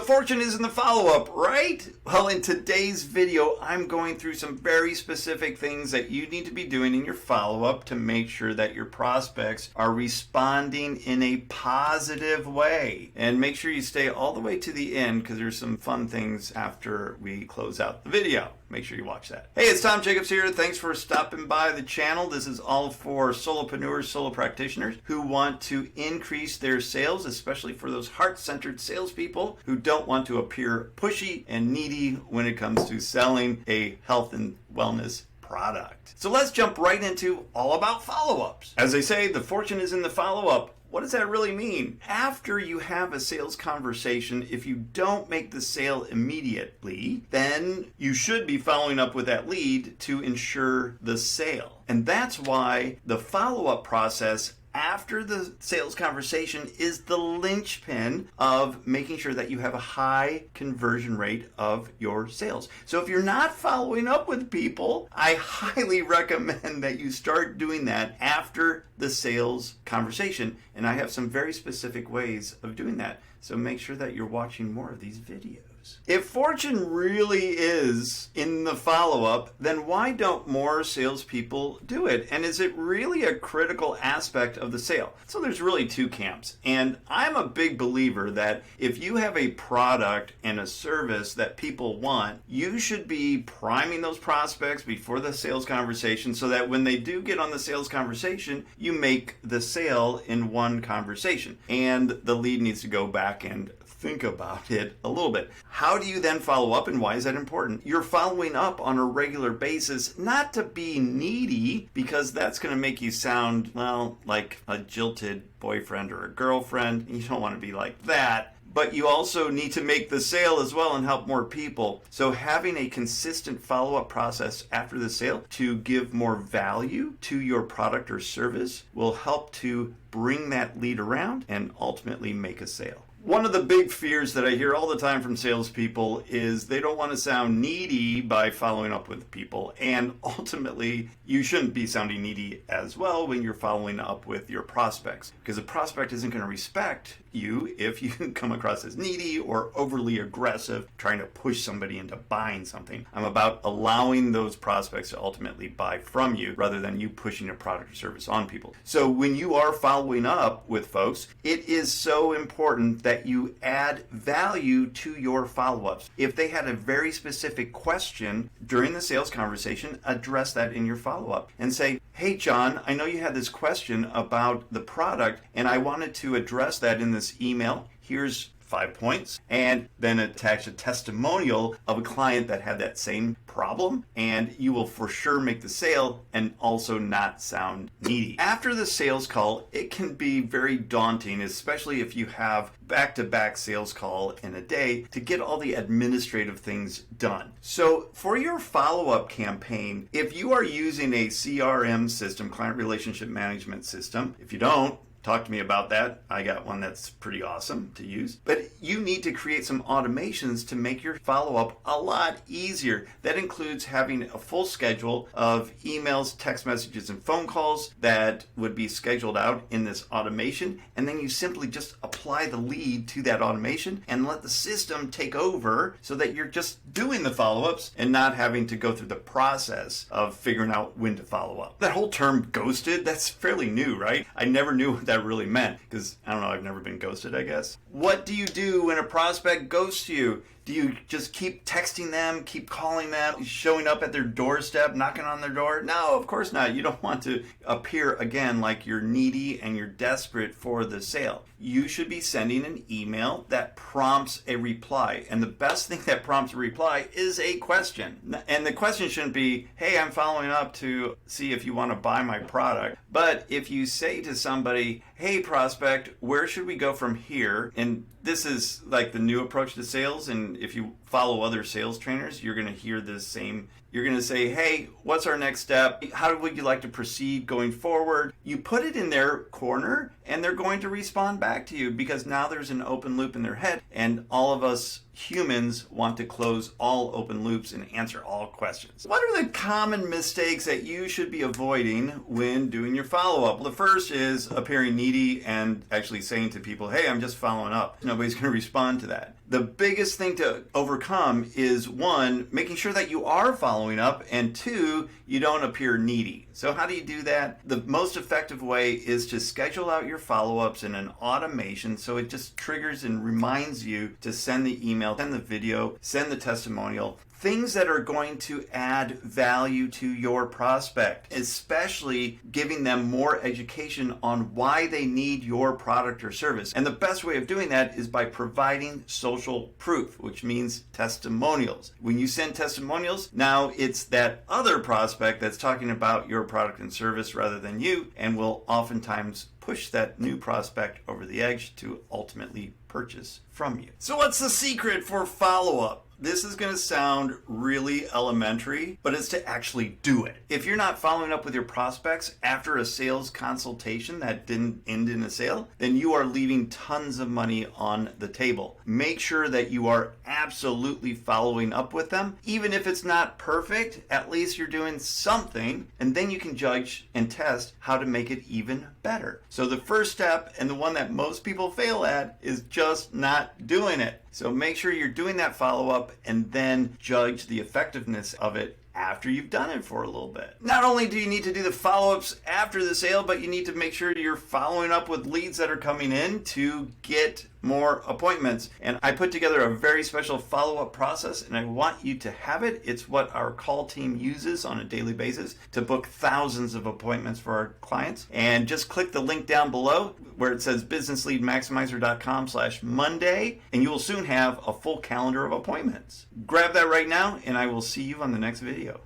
fortune is in the follow-up, right? Well, in today's video, I'm going through some very specific things that you need to be doing in your follow-up to make sure that your prospects are responding in a positive way. And make sure you stay all the way to the end because there's some fun things after we close out the video. Make sure you watch that. Hey, it's Tom Jacobs here. Thanks for stopping by the channel. This is all for solopreneurs, solo practitioners who want to increase their sales, especially for those heart-centered salespeople who don't want to appear pushy and needy when it comes to selling a health and wellness product. So let's jump right into all about follow-ups. As they say, the fortune is in the follow-up. What does that really mean? After you have a sales conversation, if you don't make the sale immediately, then you should be following up with that lead to ensure the sale. And that's why the follow-up process after the sales conversation is the linchpin of making sure that you have a high conversion rate of your sales. So if you're not following up with people, I highly recommend that you start doing that after the sales conversation. And I have some very specific ways of doing that. So make sure that you're watching more of these videos. If fortune really is in the follow-up, then why don't more salespeople do it? And is it really a critical aspect of the sale? So there's really two camps. And I'm a big believer that if you have a product and a service that people want, you should be priming those prospects before the sales conversation so that when they do get on the sales conversation, you make the sale in one conversation. And the lead needs to go back and think about it a little bit. How do you then follow up and why is that important? You're following up on a regular basis, not to be needy, because that's going to make you sound, well, like a jilted boyfriend or a girlfriend. You don't want to be like that. But you also need to make the sale as well and help more people. So having a consistent follow-up process after the sale to give more value to your product or service will help to bring that lead around and ultimately make a sale. One of the big fears that I hear all the time from salespeople is they don't want to sound needy by following up with people. And ultimately, you shouldn't be sounding needy as well when you're following up with your prospects, because a prospect isn't going to respect you if you come across as needy or overly aggressive, trying to push somebody into buying something. I'm about allowing those prospects to ultimately buy from you rather than you pushing a product or service on people. So when you are following up with folks, it is so important that you add value to your follow-ups. If they had a very specific question during the sales conversation, address that in your follow-up and say, hey, John, I know you had this question about the product and I wanted to address that in this email. Here's 5 points, and then attach a testimonial of a client that had that same problem, and you will for sure make the sale and also not sound needy. After the sales call, it can be very daunting, especially if you have back-to-back sales call in a day to get all the administrative things done. So for your follow-up campaign, if you are using a CRM system, client relationship management system, if you don't, talk to me about that. I got one that's pretty awesome to use. But you need to create some automations to make your follow-up a lot easier. That includes having a full schedule of emails, text messages, and phone calls that would be scheduled out in this automation. And then you simply just apply the lead to that automation and let the system take over so that you're just doing the follow-ups and not having to go through the process of figuring out when to follow up. That whole term ghosted, that's fairly new, right? I never knew what that really meant because I don't know, I've never been ghosted, I guess. What do you do when a prospect ghosts you? Do you just keep texting them, keep calling them, showing up at their doorstep, knocking on their door? No, of course not. You don't want to appear again like you're needy and you're desperate for the sale. You should be sending an email that prompts a reply. And the best thing that prompts a reply is a question. And the question shouldn't be, hey, I'm following up to see if you want to buy my product. But if you say to somebody, hey, prospect, where should we go from here? And this is like the new approach to sales. And if you follow other sales trainers, you're going to hear this same. You're going to say, hey, what's our next step? How would you like to proceed going forward? You put it in their corner and they're going to respond back to you because now there's an open loop in their head. And all of us humans want to close all open loops and answer all questions. What are the common mistakes that you should be avoiding when doing your follow-up? Well, the first is appearing needy needy and actually saying to people, hey, I'm just following up. Nobody's going to respond to that. The biggest thing to overcome is, one, making sure that you are following up, and two, you don't appear needy. So how do you do that? The most effective way is to schedule out your follow-ups in an automation so it just triggers and reminds you to send the email, send the video, send the testimonial. Things that are going to add value to your prospect, especially giving them more education on why they need your product or service. And the best way of doing that is by providing social proof, which means testimonials. When you send testimonials, now it's that other prospect that's talking about your product and service rather than you, and will oftentimes push that new prospect over the edge to ultimately purchase from you. So what's the secret for follow-up? This is going to sound really elementary, but it's to actually do it. If you're not following up with your prospects after a sales consultation that didn't end in a sale, then you are leaving tons of money on the table. Make sure that you are absolutely following up with them. Even if it's not perfect, at least you're doing something, and then you can judge and test how to make it even better. So the first step, and the one that most people fail at, is just not doing it. So make sure you're doing that follow-up and then judge the effectiveness of it after you've done it for a little bit. Not only do you need to do the follow-ups after the sale, but you need to make sure you're following up with leads that are coming in to get more appointments. And I put together a very special follow-up process, and I want you to have it. It's what our call team uses on a daily basis to book thousands of appointments for our clients. And just click the link down below where it says businessleadmaximizer.com/Monday, and you will soon have a full calendar of appointments. Grab that right now, and I will see you on the next video.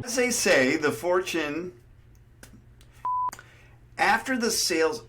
As they say, the fortune after the sales